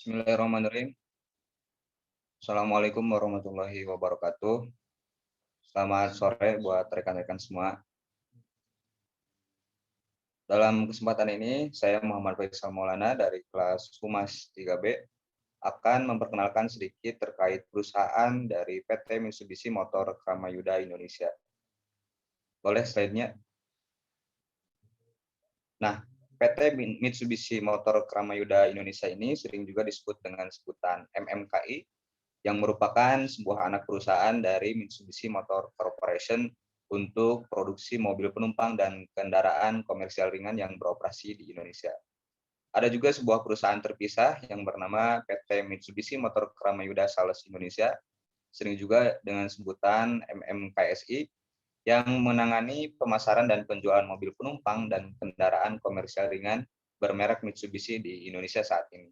Bismillahirrahmanirrahim. Assalamualaikum warahmatullahi wabarakatuh. Selamat sore buat rekan-rekan semua. Dalam kesempatan ini, saya Muhammad Faisal Maulana dari kelas Humas 3B akan memperkenalkan sedikit terkait perusahaan dari PT Mitsubishi Motor Kramayuda Indonesia. Boleh slide-nya? Nah, PT Mitsubishi Motor Kramayuda Indonesia ini sering juga disebut dengan sebutan MMKI, yang merupakan sebuah anak perusahaan dari Mitsubishi Motor Corporation untuk produksi mobil penumpang dan kendaraan komersial ringan yang beroperasi di Indonesia. Ada juga sebuah perusahaan terpisah yang bernama PT Mitsubishi Motor Kramayuda Sales Indonesia, sering juga dengan sebutan MMKSI, yang menangani pemasaran dan penjualan mobil penumpang dan kendaraan komersial ringan bermerek Mitsubishi di Indonesia saat ini.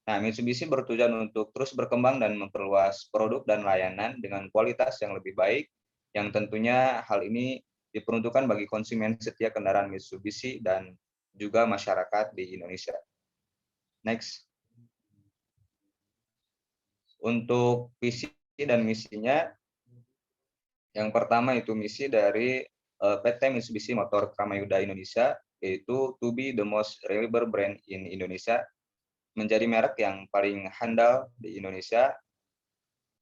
Nah, Mitsubishi bertujuan untuk terus berkembang dan memperluas produk dan layanan dengan kualitas yang lebih baik, yang tentunya hal ini diperuntukkan bagi konsumen setia kendaraan Mitsubishi dan juga masyarakat di Indonesia. Next. Untuk visi dan misinya, yang pertama itu misi dari PT Mitsubishi Motor Kramayuda Indonesia, yaitu to be the most reliable brand in Indonesia, menjadi merek yang paling handal di Indonesia,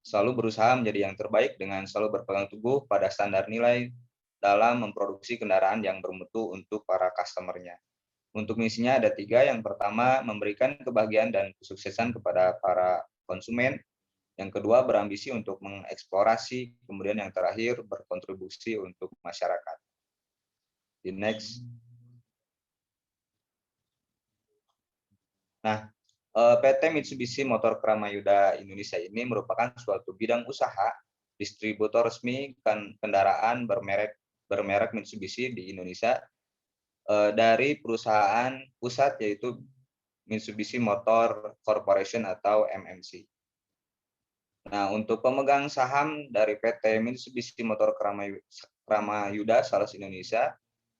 selalu berusaha menjadi yang terbaik dengan selalu berpegang teguh pada standar nilai dalam memproduksi kendaraan yang bermutu untuk para customer-nya. Untuk misinya ada 3. Yang pertama, memberikan kebahagiaan dan kesuksesan kepada para konsumen. Yang kedua, berambisi untuk mengeksplorasi. Kemudian yang terakhir, berkontribusi untuk masyarakat. Di next. Nah, PT Mitsubishi Motor Kramayuda Indonesia ini merupakan suatu bidang usaha distributor resmi kendaraan bermerek Mitsubishi di Indonesia dari perusahaan pusat, yaitu Mitsubishi Motor Corporation atau MMC. Nah, untuk pemegang saham dari PT Mitsubishi Motor Kramayuda Sales Indonesia,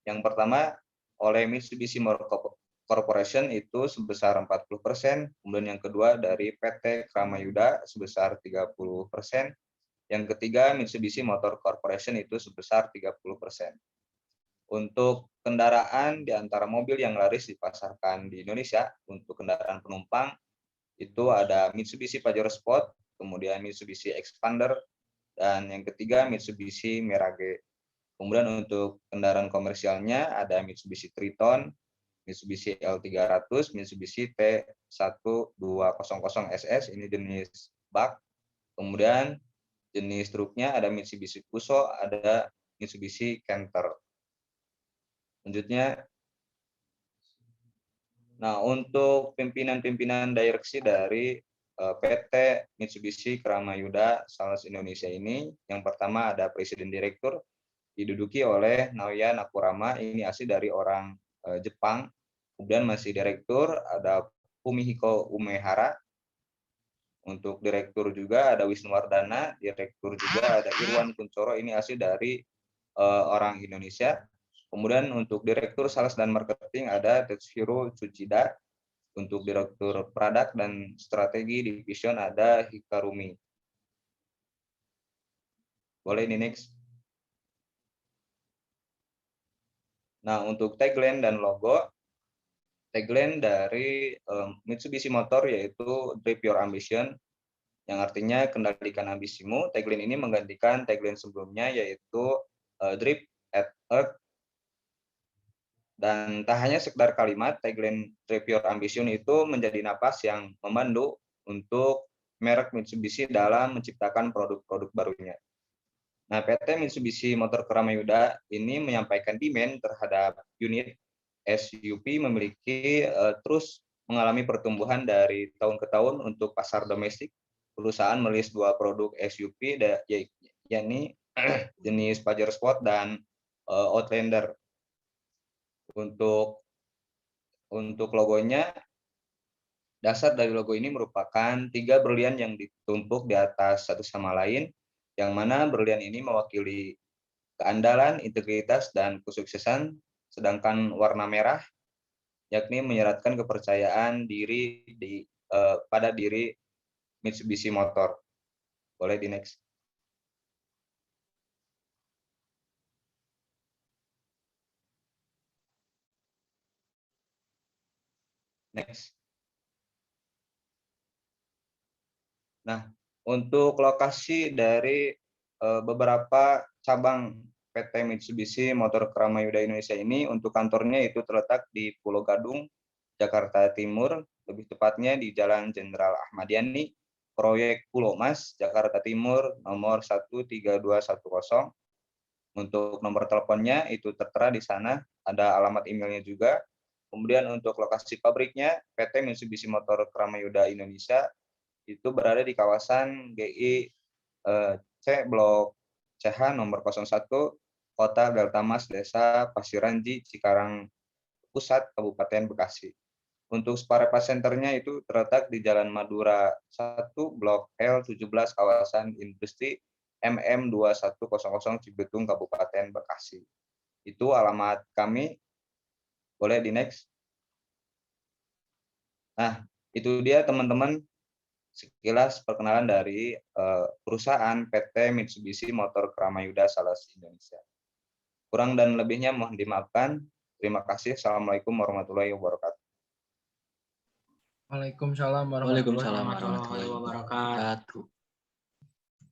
yang pertama oleh Mitsubishi Motor Corporation itu sebesar 40%, kemudian yang kedua dari PT Kramayuda sebesar 30%, yang ketiga Mitsubishi Motor Corporation itu sebesar 30%. Untuk kendaraan di antara mobil yang laris dipasarkan di Indonesia untuk kendaraan penumpang itu ada Mitsubishi Pajero Sport, kemudian Mitsubishi Expander, dan yang ketiga Mitsubishi Mirage. Kemudian untuk kendaraan komersialnya ada Mitsubishi Triton, Mitsubishi L300, Mitsubishi T1200SS, ini jenis bak. Kemudian jenis truknya ada Mitsubishi Fuso, ada Mitsubishi Canter. Selanjutnya, nah untuk pimpinan-pimpinan direksi dari PT Mitsubishi Kramayuda Sales Indonesia ini, yang pertama ada Presiden Direktur, diduduki oleh Naoya Nakurama, ini asli dari orang Jepang. Kemudian masih Direktur ada Fumihiko Umehara. Untuk Direktur juga ada Wisnuwardana, Direktur juga ada Irwan Kuncoro, ini asli dari orang Indonesia. Kemudian untuk Direktur Sales dan Marketing ada Tetsuhiro Tsuchida. Untuk Direktur Produk dan Strategi Division ada Hikarumi. Boleh ini next. Nah, untuk tagline dan logo, tagline dari Mitsubishi Motor yaitu Drive Your Ambition, yang artinya kendalikan ambisimu. Tagline ini menggantikan tagline sebelumnya yaitu Drive at Earth. Dan tak hanya sekedar kalimat, tagline Drive Your Ambition itu menjadi napas yang memandu untuk merek Mitsubishi dalam menciptakan produk-produk barunya. Nah, PT Mitsubishi Motor Kramayuda ini menyampaikan demand terhadap unit SUV memiliki terus mengalami pertumbuhan dari tahun ke tahun. Untuk pasar domestik, perusahaan merilis 2 produk SUV, yakni jenis Pajero Sport dan Outlander. Untuk logonya, dasar dari logo ini merupakan 3 berlian yang ditumpuk di atas satu sama lain, yang mana berlian ini mewakili keandalan, integritas, dan kesuksesan, sedangkan warna merah yakni menyeratkan kepercayaan diri pada diri Mitsubishi Motor. Boleh di next. Next. Nah, untuk lokasi dari beberapa cabang PT Mitsubishi Motor Kramayuda Indonesia ini, untuk kantornya itu terletak di Pulau Gadung, Jakarta Timur, lebih tepatnya di Jalan Jenderal Ahmad Yani, Proyek Pulau Mas, Jakarta Timur, nomor 13210. Untuk nomor teleponnya itu tertera di sana, ada alamat emailnya juga. Kemudian untuk lokasi pabriknya, PT Mitsubishi Motor Kramayuda Indonesia itu berada di kawasan GI C Blok CH nomor 01, Kota Delta Mas, Desa Pasiranji, Cikarang Pusat, Kabupaten Bekasi. Untuk spare part centernya itu terletak di Jalan Madura 1, Blok L17, kawasan industri MM 2100 Cibitung, Kabupaten Bekasi. Itu alamat kami. Boleh di next. Nah, itu dia teman-teman sekilas perkenalan dari perusahaan PT Mitsubishi Motor Kramayuda Sales Indonesia. Kurang dan lebihnya mohon dimaafkan. Terima kasih. Assalamualaikum warahmatullahi wabarakatuh. Waalaikumsalam warahmatullahi wabarakatuh.